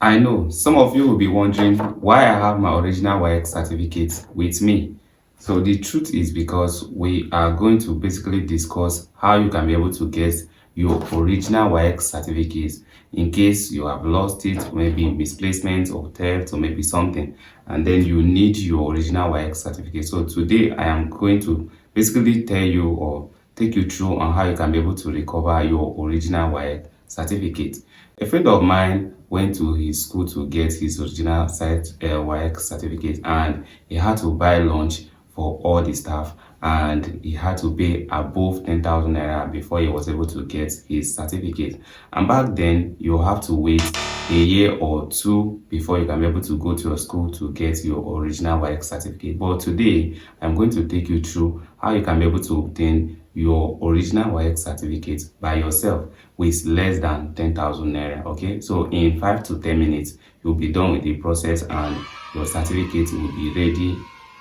I know some of you will be wondering why I have my original Waec certificate with me. So the truth is because we are going to basically discuss how you can be able to get your original Waec certificate in case you have lost it, maybe misplacement or theft or maybe something, and then you need your original Waec certificate. So today I am going to basically tell you or take you through on how you can be able to recover your original Waec certificate. A friend of mine went to his school to get his original Waec certificate, and he had to buy lunch for all the staff, and he had to pay above 10,000 naira before he was able to get his certificate. And back then, you have to wait a year or two before you can be able to go to your school to get your original Waec certificate. But today, I'm going to take you through how you can be able to obtain your original Waec certificate by yourself with less than 10,000 naira. Okay, so in 5 to 10 minutes you'll be done with the process and your certificate will be ready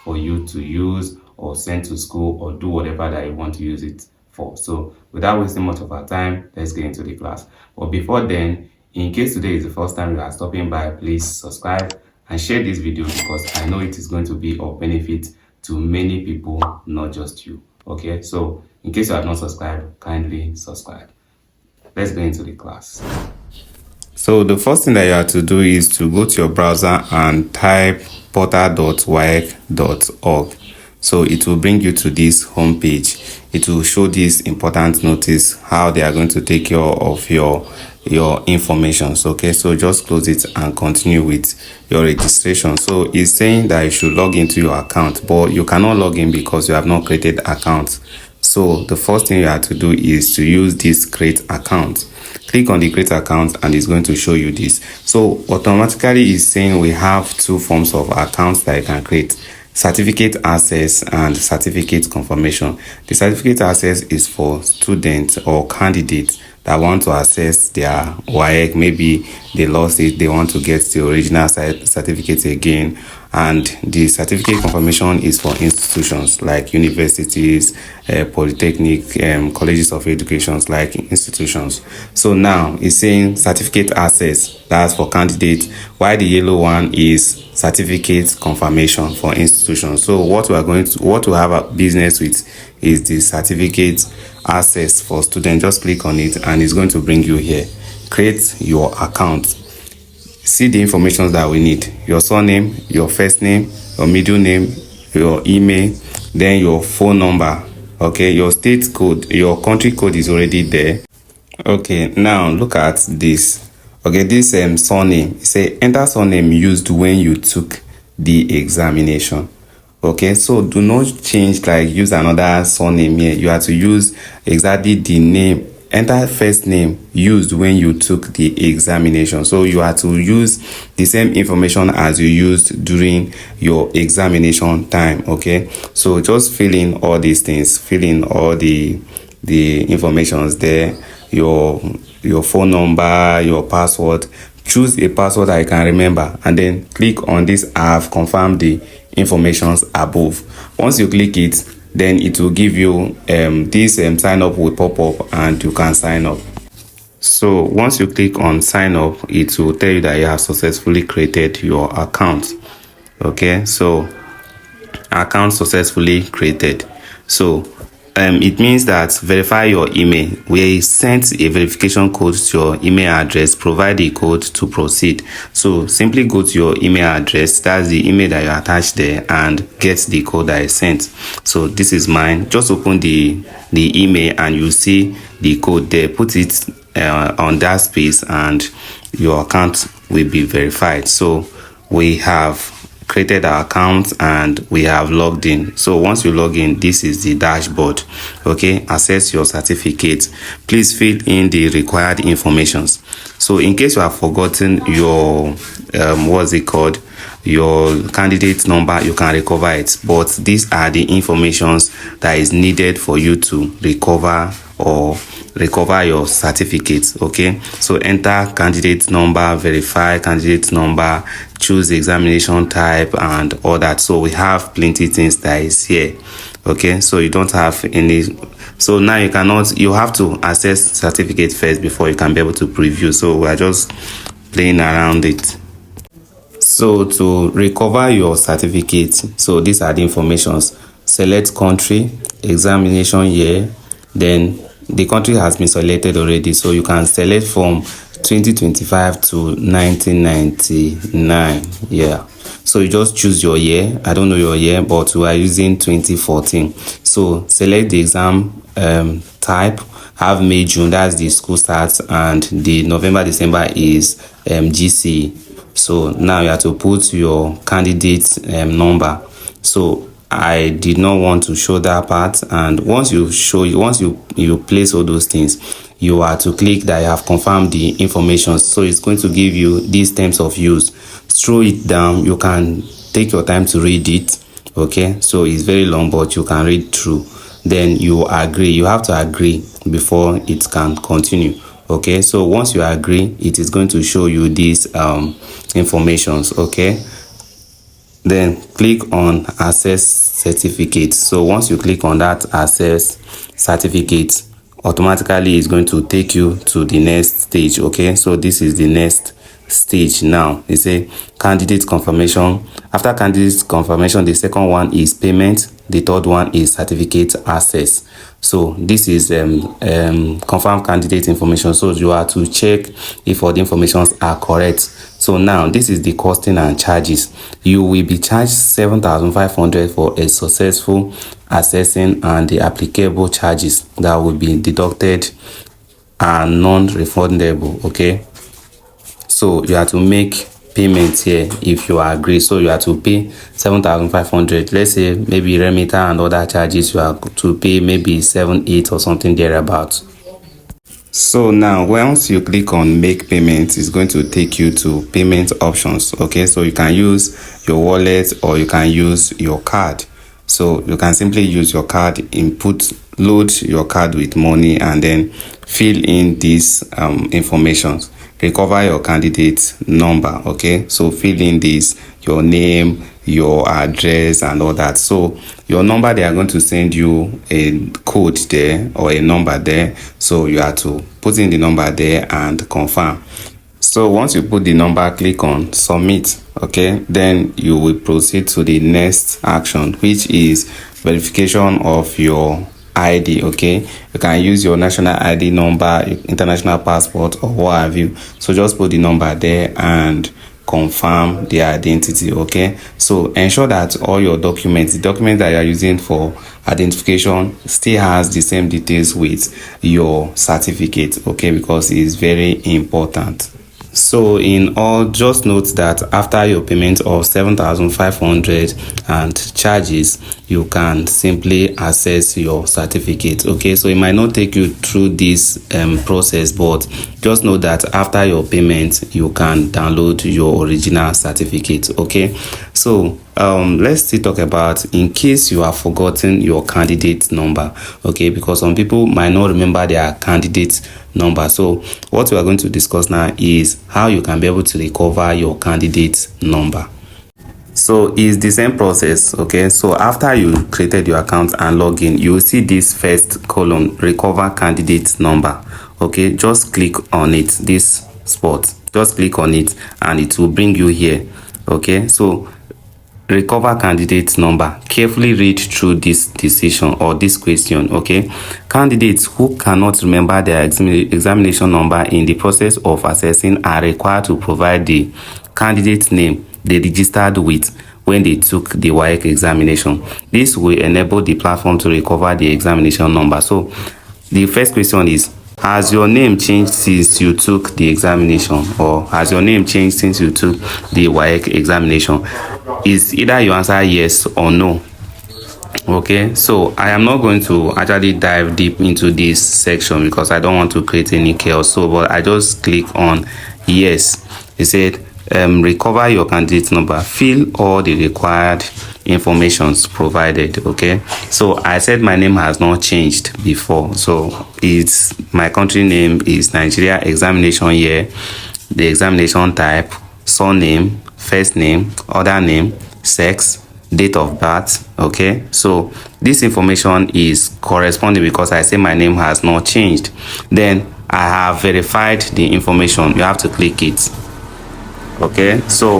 for you to use or send to school or do whatever that you want to use it for. So without wasting much of our time, let's get into the class. But before then, in case today is the first time you are stopping by, please subscribe and share this video because I know it is going to be of benefit to many people, not just you. Okay, so in case you have not subscribed, kindly subscribe. Let's go into the class. So the first thing that you have to do is to go to your browser and type portal.waec.org. So it will bring you to this home page. It will show this important notice how they are going to take care of your information. So, okay, so just close it and continue with your registration. So it's saying that you should log into your account, but you cannot log in because you have not created account. So the first thing you have to do is to use this create account. Click on the create account and it's going to show you this. So automatically it's saying we have two forms of accounts that you can create: certificate access and certificate confirmation. The certificate access is for students or candidates that want to access their Waec. Maybe they lost it, they want to get the original certificate again. And the certificate confirmation is for institutions like universities, polytechnic, colleges of education like institutions. So now it's saying certificate access, that's for candidates, while the yellow one is certificate confirmation for institutions. So what we have a business with is the certificate access for students. Just click on it and it's going to bring you here. Create your account. See the information that we need: your surname, your first name, your middle name, your email, then your phone number. Okay, your state code, your country code is already there. Okay, now look at this. Okay, this surname, say enter surname used when you took the examination. Okay, so do not change, like use another surname here. You have to use exactly the name. Enter first name used when you took the examination. So you have to use the same information as you used during your examination time. Okay, so just fill in all these things, fill in all the informations there, your phone number, your password. Choose a password that I can remember and then click on this I have confirmed the informations above. Once you click it, then it will give you this sign up will pop up and you can sign up. So once you click on sign up, it will tell you that you have successfully created your account. Okay, so account successfully created. So it means that verify your email. We sent a verification code to your email address. Provide the code to proceed. So simply go to your email address, that's the email that you attach there, and get the code that I sent. So this is mine. Just open the email and you see the code there. Put it on that space and your account will be verified. So we have created our account and we have logged in. So once you log in, this is the dashboard. Okay, access your certificate. Please fill in the required informations. So in case you have forgotten your your candidate number, you can recover it, but these are the informations that is needed for you to recover your certificate. Okay, so enter candidate number, verify candidate number, choose the examination type and all that. So we have plenty things that is here. Okay, so you don't have any. So now you have to access certificate first before you can be able to preview. So we are just playing around it. So to recover your certificate, so these are the informations. Select country, examination year, then the country has been selected already, so you can select from 2025 to 1999. Yeah, so you just choose your year. I don't know your year, but we are using 2014. So select the exam type. Have May, June, that's the school starts, and the November, December is GCE. So now you have to put your candidate number. So I did not want to show that part, and once you place all those things, you are to click that you have confirmed the information. So it's going to give you these terms of use. Scroll it down. You can take your time to read it. Okay, so it's very long, but you can read through. Then you agree. You have to agree before it can continue. Okay, so once you agree, it is going to show you these informations. Okay, then click on access certificate. So once you click on that access certificate, automatically it's going to take you to the next stage. Okay, so this is the next stage. Now they say candidate confirmation. After candidate confirmation, the second one is payment, the third one is certificate access. So this is confirm candidate information. So you are to check if all the informations are correct. So now this is the costing and charges. You will be charged 7,500 for a successful assessing, and the applicable charges that will be deducted are non-refundable. Okay, so you have to make payment here if you agree. So you have to pay 7,500. Let's say maybe remitter and other charges you have to pay maybe 7, 8 or something thereabouts. So now once you click on make payment, it's going to take you to payment options. Okay, so you can use your wallet or you can use your card. So you can simply use your card, load your card with money, and then fill in these informations. Recover your candidate number. Okay, so fill in this, your name, your address, and all that. So your number, they are going to send you a code there or a number there. So you have to put in the number there and confirm. So once you put the number, click on submit. Okay, then you will proceed to the next action, which is verification of your ID. Okay, you can use your national ID number, international passport, or what have you. So just put the number there and confirm the identity. Okay, so ensure that all your documents, the document that you are using for identification, still has the same details with your certificate. Okay, because it's very important. So in all, just note that after your payment of 7,500 and charges, you can simply access your certificate. Okay, so it might not take you through this process, but just know that after your payment, you can download your original certificate. Okay, so let's still talk about in case you have forgotten your candidate number. Okay, because some people might not remember their candidate number. So what we are going to discuss now is how you can be able to recover your candidate number. So it's the same process. Okay, so after you created your account and login, you will see this first column, recover candidate number. Okay, just click on it, this spot, just click on it and it will bring you here. Okay, so recover candidate number. Carefully read through this decision or this question. Okay, candidates who cannot remember their examination number in the process of assessing are required to provide the candidate name they registered with when they took the Waec examination. This will enable the platform to recover the examination number. So the first question is, has your name changed since you took the examination, or has your name changed since you took the Waec examination? Is either you answer yes or no. Okay, so I am not going to actually dive deep into this section because I don't want to create any chaos. So but I just click on yes. It said recover your candidate number, fill all the required informations provided. Okay, so I said my name has not changed before, so it's my country name is Nigeria, examination year, the examination type, surname, first name, other name, sex, date of birth. Okay, so this information is corresponding because I say my name has not changed. Then I have verified the information. You have to click it. Okay, so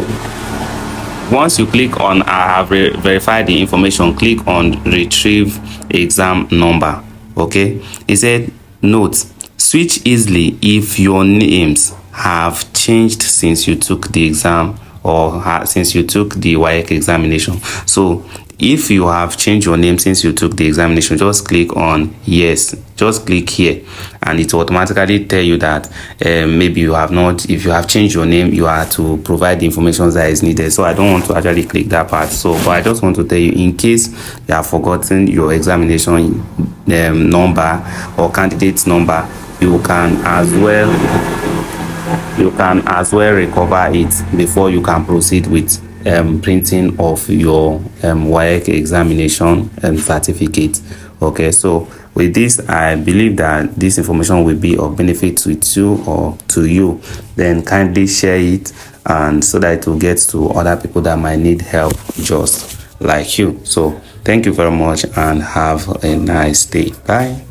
once you click on I have verified the information, click on retrieve exam number. Okay, it said note, switch easily if your names have changed since you took the exam or since you took the Waec examination. So if you have changed your name since you took the examination, just click on yes, just click here, and it will automatically tell you that maybe you have not, if you have changed your name, you are to provide the information that is needed. So I don't want to actually click that part, so but I just want to tell you, in case you have forgotten your examination number or candidate number, you can as well recover it before you can proceed with printing of your Waec examination certificate. Okay, so with this, I believe that this information will be of benefit to you or to you. Then kindly share it, and so that it will get to other people that might need help just like you. So thank you very much and have a nice day. Bye.